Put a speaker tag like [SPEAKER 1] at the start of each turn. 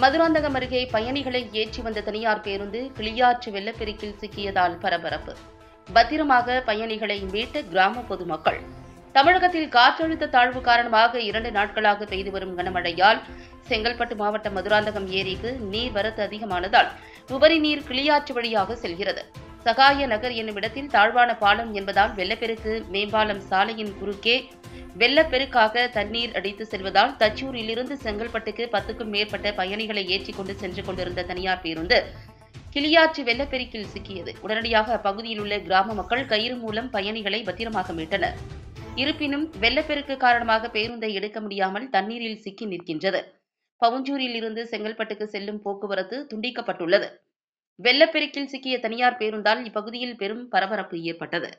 [SPEAKER 1] மதுராந்தகம் அருகே பயணிகளை ஏற்றி வந்த தனியார் பேருந்து கிளியாற்று வெள்ளப்பெருக்கில் சிக்கியதால் பரபரப்பு. பத்திரமாக பயணிகளை மீட்ட கிராம பொதுமக்கள். தமிழகத்தில் காற்றழுத்த தாழ்வு காரணமாக 2 நாட்களாக பெய்து வரும் கனமழையால் செங்கல்பட்டு மாவட்டம் மதுராந்தகம் ஏரிக்கு நீர்வரத்து அதிகமானதால் உபரி நீர் கிளியாற்று வழியாக செல்கிறது. சகாய நகர் என்னும் இடத்தில் தாழ்வான பாலம் என்பதால் வெள்ளப்பெருக்கு மேம்பாலம் சாலையின் குறுக்கே வெள்ளப்பெருக்காக தண்ணீர் அடித்து செல்வதால் தச்சூரிலிருந்து செங்கல்பட்டுக்கு 10க்கும் மேற்பட்ட பயணிகளை ஏற்றிக் கொண்டு சென்று கொண்டிருந்த தனியார் பேருந்து கிளியாற்று வெள்ளப்பெருக்கில் சிக்கியது. உடனடியாக அப்பகுதியில் உள்ள கிராம மக்கள் கயிறு மூலம் பயணிகளை பத்திரமாக மீட்டனர். இருப்பினும் வெள்ளப்பெருக்கு காரணமாக பேருந்தை எடுக்க முடியாமல் தண்ணீரில் சிக்கி நிற்கின்றது. பவுஞ்சூரில் இருந்து செங்கல்பட்டுக்கு செல்லும் போக்குவரத்து துண்டிக்கப்பட்டுள்ளது. வெள்ளப்பெருக்கில் சிக்கிய தனியார் பேருந்தால் இப்பகுதியில் பெரும் பரபரப்பு ஏற்பட்டது.